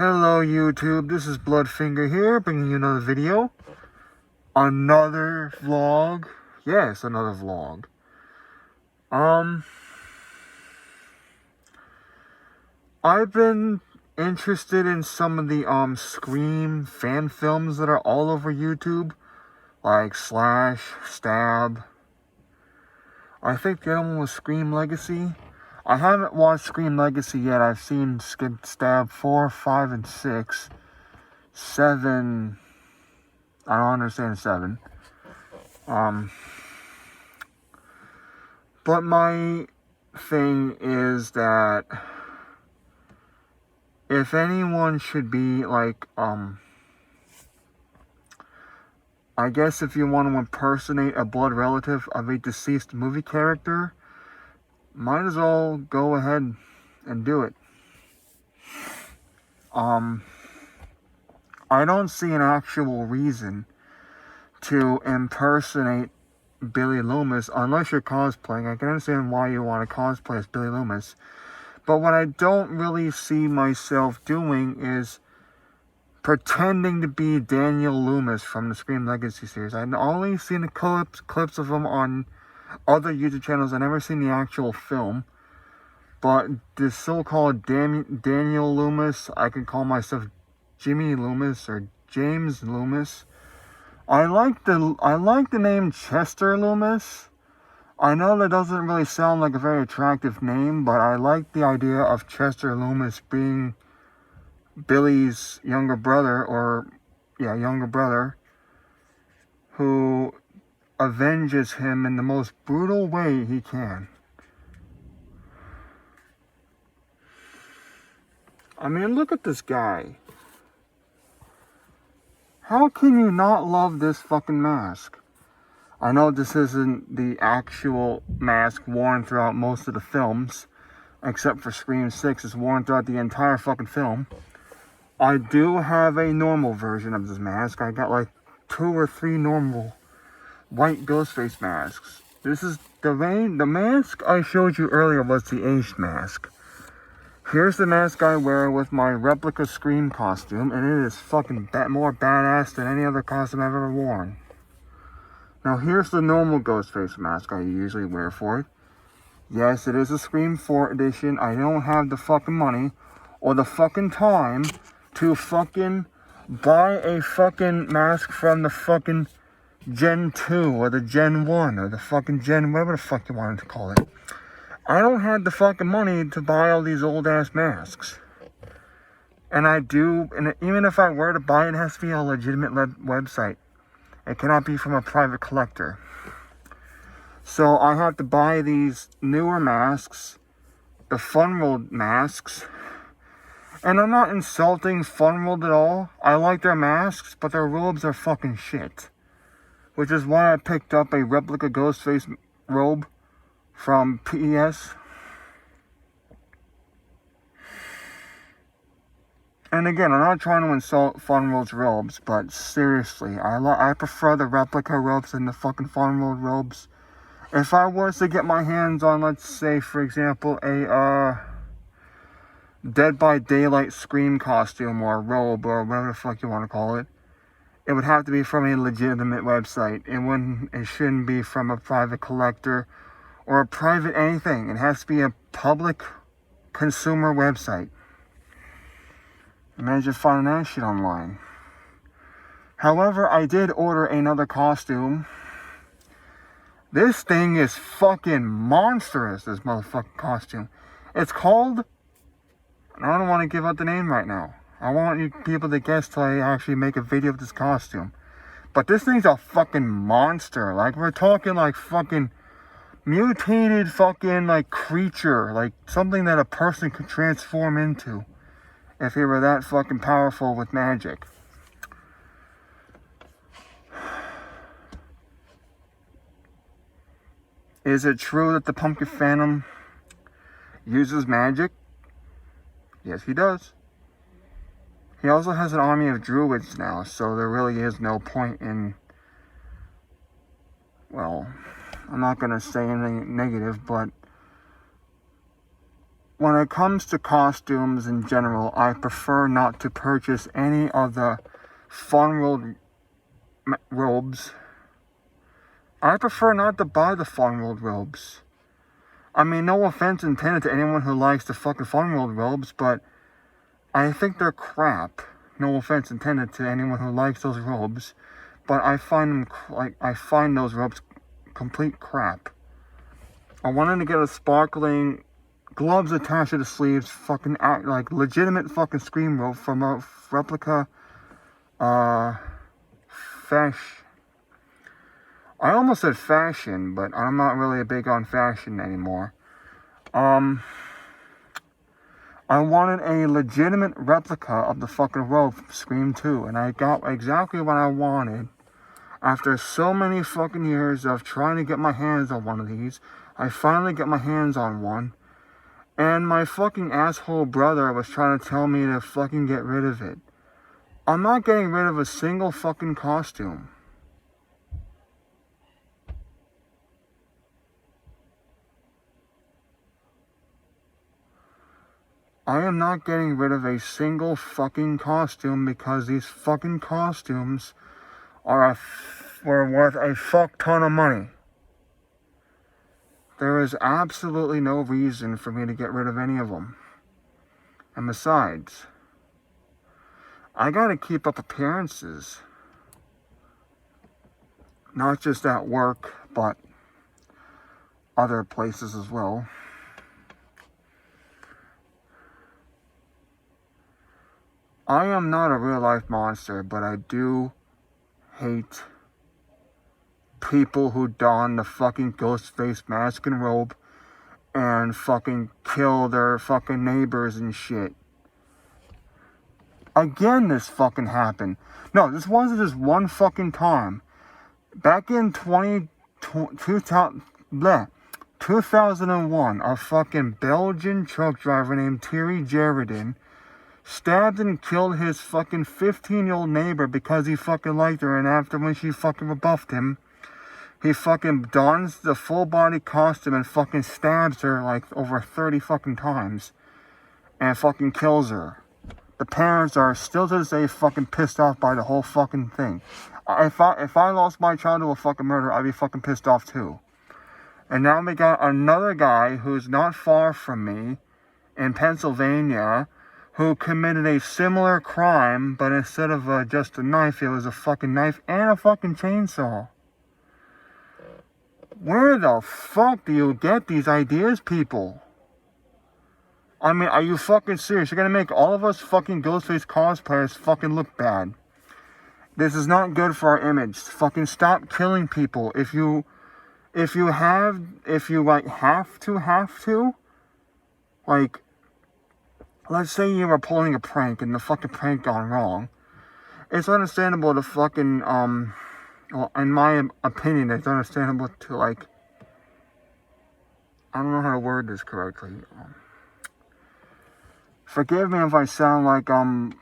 Hello YouTube, this is Bloodfinger here, bringing you another video. Another vlog. Yes, another vlog. I've been interested in some of the Scream fan films that are all over YouTube. Like Slash, Stab. I think the other one was Scream Legacy. I haven't watched Scream Legacy yet. I've seen Stab 4, 5, and 6. 7... I don't understand 7. But my thing is that if anyone should be like, I guess if you want to impersonate a blood relative of a deceased movie character, might as well go ahead and do it. I don't see an actual reason to impersonate Billy Loomis unless you're cosplaying. I can understand why you want to cosplay as Billy Loomis. But what I don't really see myself doing is pretending to be Daniel Loomis from the Scream Legacy series. I've only seen the clips of him on other YouTube channels. I've never seen the actual film. But this so-called Daniel Loomis, I can call myself Jimmy Loomis or James Loomis. I like the name Chester Loomis. I know that doesn't really sound like a very attractive name, but I like the idea of Chester Loomis being Billy's younger brother, who avenges him in the most brutal way he can. I mean, look at this guy. How can you not love this fucking mask? I know this isn't the actual mask worn throughout most of the films, except for Scream 6. It's worn throughout the entire fucking film. I do have a normal version of this mask. I got like 2 or 3 normal white Ghostface masks. This is the mask I showed you earlier was the aged mask. Here's the mask I wear with my replica Scream costume, and it is fucking more badass than any other costume I've ever worn. Now here's the normal Ghostface mask I usually wear for it. Yes, it is a Scream 4 edition. I don't have the fucking money or the fucking time to fucking buy a fucking mask from the fucking Gen 2 or the Gen 1 or the fucking Gen, whatever the fuck you wanted to call it. I don't have the fucking money to buy all these old ass masks. And even if I were to buy it, it has to be a legitimate website. It cannot be from a private collector. So I have to buy these newer masks, the Funworld masks. And I'm not insulting Funworld at all. I like their masks, but their robes are fucking shit. Which is why I picked up a replica Ghostface robe from PES. And again, I'm not trying to insult Funworld's robes, but seriously, I prefer the replica robes than the fucking Funworld robes. If I was to get my hands on, let's say, for example, a Dead by Daylight Scream costume or robe or whatever the fuck you want to call it, it would have to be from a legitimate website. It shouldn't be from a private collector or a private anything. It has to be a public consumer website. Imagine finding that shit online. However, I did order another costume. This thing is fucking monstrous, this motherfucking costume. It's called... I don't want to give out the name right now. I want you people to guess till I actually make a video of this costume. But this thing's a fucking monster. Like, we're talking like fucking mutated fucking like creature. Like something that a person could transform into if he were that fucking powerful with magic. Is it true that the Pumpkin Phantom uses magic? Yes, he does. He also has an army of druids now, so there really is no point in... Well, I'm not going to say anything negative, but when it comes to costumes in general, I prefer not to purchase any of the Fun World robes. I prefer not to buy the Fun World robes. I mean, no offense intended to anyone who likes the fucking Fun World robes, but I think they're crap. No offense intended to anyone who likes those robes, but I find those robes complete crap. I wanted to get a sparkling gloves attached to the sleeves, fucking like legitimate fucking Scream robe from a replica I almost said fashion, but I'm not really big on fashion anymore. I wanted a legitimate replica of the fucking robe from Scream 2, and I got exactly what I wanted. After so many fucking years of trying to get my hands on one of these, I finally got my hands on one. And my fucking asshole brother was trying to tell me to fucking get rid of it. I'm not getting rid of a single fucking costume. I am not getting rid of a single fucking costume because these fucking costumes were worth a fuck ton of money. There is absolutely no reason for me to get rid of any of them. And besides, I gotta keep up appearances. Not just at work, but other places as well. I am not a real life monster, but I do hate people who don the fucking ghost face mask and robe and fucking kill their fucking neighbors and shit. Again, this fucking happened. No, this wasn't just one fucking time. Back in 2001, a fucking Belgian truck driver named Thierry Jaredin stabbed and killed his fucking 15-year-old neighbor because he fucking liked her, and after when she fucking rebuffed him, he fucking dons the full body costume and fucking stabs her like over 30 fucking times and fucking kills her. The parents are still to this day fucking pissed off by the whole fucking thing. If I lost my child to a fucking murder, I'd be fucking pissed off too. And now we got another guy who's not far from me in Pennsylvania who committed a similar crime, but instead of just a knife, it was a fucking knife and a fucking chainsaw. Where the fuck do you get these ideas, people? I mean, are you fucking serious? You're gonna make all of us fucking Ghostface cosplayers fucking look bad. This is not good for our image. Fucking stop killing people. If you have to, like, let's say you were pulling a prank and the fucking prank gone wrong. It's understandable to fucking, well, in my opinion, it's understandable to, like, I don't know how to word this correctly. Forgive me if I sound like I'm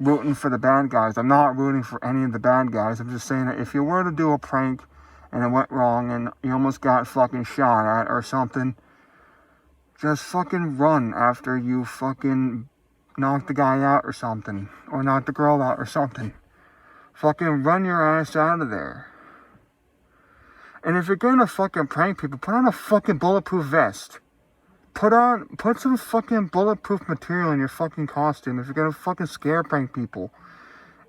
rooting for the bad guys. I'm not rooting for any of the bad guys. I'm just saying that if you were to do a prank and it went wrong and you almost got fucking shot at or something, just fucking run after you fucking knock the guy out or something. Or knock the girl out or something. Fucking run your ass out of there. And if you're gonna fucking prank people, put on a fucking bulletproof vest. Put some fucking bulletproof material in your fucking costume if you're gonna fucking scare prank people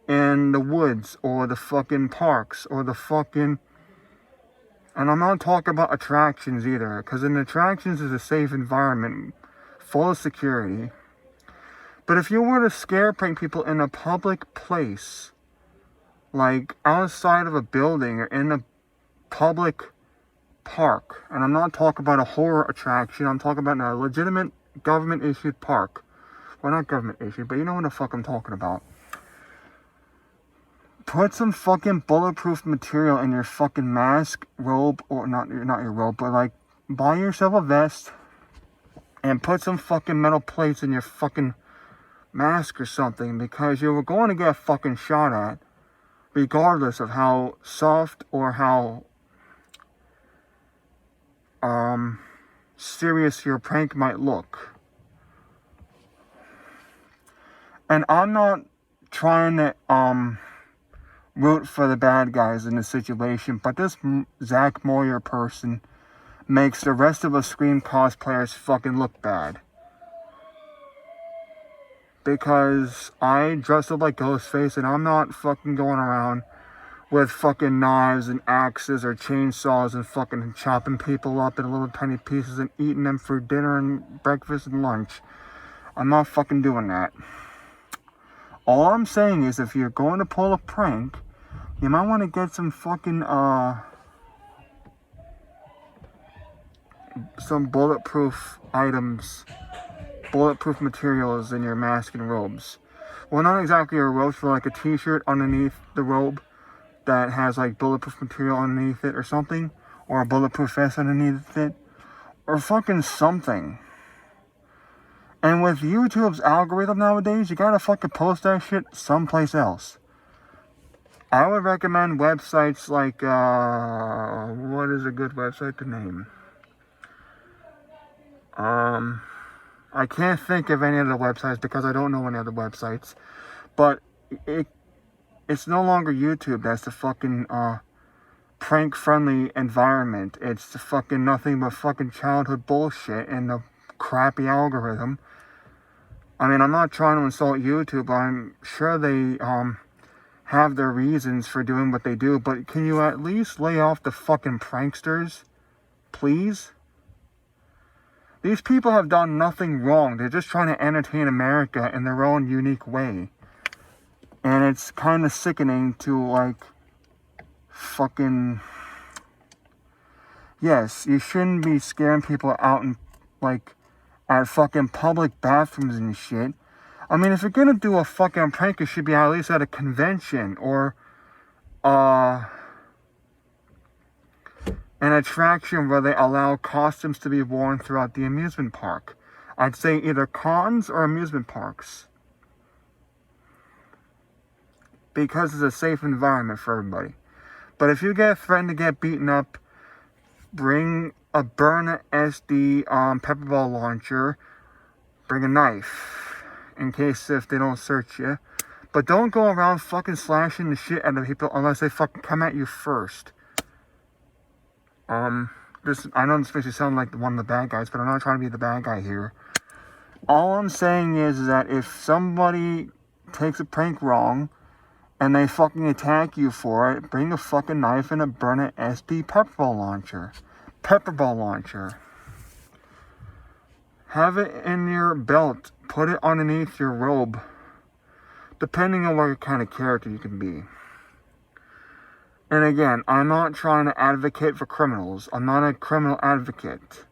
in the woods or the fucking parks or the fucking... And I'm not talking about attractions either, because in attractions is a safe environment full of security. But if you were to scare prank people in a public place, like outside of a building or in a public park, and I'm not talking about a horror attraction, I'm talking about a legitimate government-issued park. Well, not government-issued, but you know what the fuck I'm talking about. Put some fucking bulletproof material in your fucking mask, robe, or not your robe, but like, buy yourself a vest, and put some fucking metal plates in your fucking mask or something, because you're going to get fucking shot at, regardless of how soft or how serious your prank might look. And I'm not trying to root for the bad guys in the situation, but this Zach Moyer person makes the rest of us Scream cosplayers fucking look bad. Because I dress up like Ghostface and I'm not fucking going around with fucking knives and axes or chainsaws and fucking chopping people up in little tiny pieces and eating them for dinner and breakfast and lunch. I'm not fucking doing that. All I'm saying is if you're going to pull a prank, you might want to get some fucking, some bulletproof items, bulletproof materials in your mask and robes. Well, not exactly your robes, but like a t-shirt underneath the robe that has like bulletproof material underneath it or something, or a bulletproof vest underneath it, or fucking something. And with YouTube's algorithm nowadays, you gotta fucking post that shit someplace else. I would recommend websites like, what is a good website to name? I can't think of any other websites because I don't know any other websites. But it's no longer YouTube that's the fucking, prank-friendly environment. It's the fucking nothing but fucking childhood bullshit and the crappy algorithm. I mean, I'm not trying to insult YouTube. I'm sure they, have their reasons for doing what they do, but can you at least lay off the fucking pranksters? Please? These people have done nothing wrong. They're just trying to entertain America in their own unique way. And it's kind of sickening to, like, fucking... Yes, you shouldn't be scaring people out in, like, at fucking public bathrooms and shit. I mean, if you're gonna do a fucking prank, it should be at least at a convention or an attraction where they allow costumes to be worn throughout the amusement park. I'd say either cons or amusement parks. Because it's a safe environment for everybody. But if you get threatened to get beaten up, bring a burner SD pepper ball launcher, bring a knife. In case if they don't search you. But don't go around fucking slashing the shit out of people unless they fucking come at you first. I know this makes you sound like one of the bad guys, but I'm not trying to be the bad guy here. All I'm saying is that if somebody takes a prank wrong and they fucking attack you for it, bring a fucking knife and a burner SD pepper ball launcher. Pepper ball launcher. Have it in your belt. Put it underneath your robe. Depending on what kind of character you can be. And again, I'm not trying to advocate for criminals. I'm not a criminal advocate.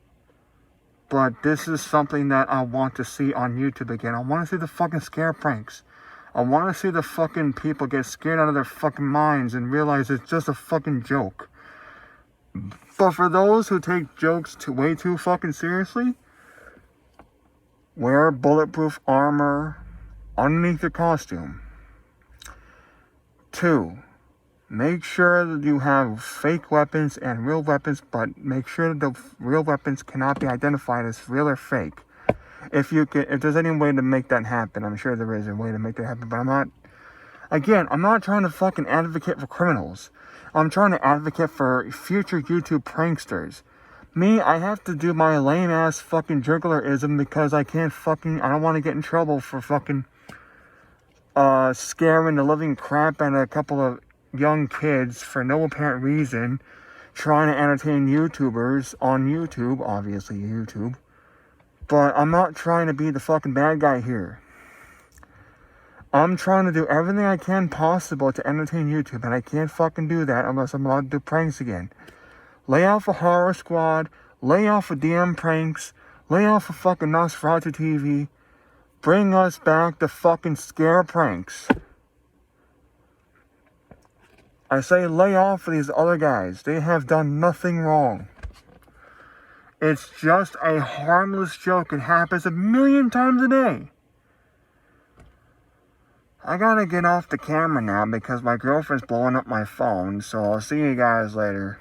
But this is something that I want to see on YouTube again. I want to see the fucking scare pranks. I want to see the fucking people get scared out of their fucking minds and realize it's just a fucking joke. But for those who take jokes way too fucking seriously, wear bulletproof armor underneath your costume. 2, make sure that you have fake weapons and real weapons, but make sure that the real weapons cannot be identified as real or fake. If there's any way to make that happen, I'm sure there is a way to make that happen, but I'm not trying to fucking advocate for criminals. I'm trying to advocate for future YouTube pranksters. Me, I have to do my lame ass fucking jugglerism because I don't want to get in trouble for fucking scaring the living crap out of a couple of young kids for no apparent reason, trying to entertain YouTubers on YouTube, obviously YouTube. But I'm not trying to be the fucking bad guy here. I'm trying to do everything I can possible to entertain YouTube, and I can't fucking do that unless I'm allowed to do pranks again. Lay off a horror squad, lay off of DM pranks, lay off of fucking Nosferatu TV, bring us back to fucking scare pranks. I say lay off of these other guys. They have done nothing wrong. It's just a harmless joke. It happens a million times a day. I gotta get off the camera now because my girlfriend's blowing up my phone, so I'll see you guys later.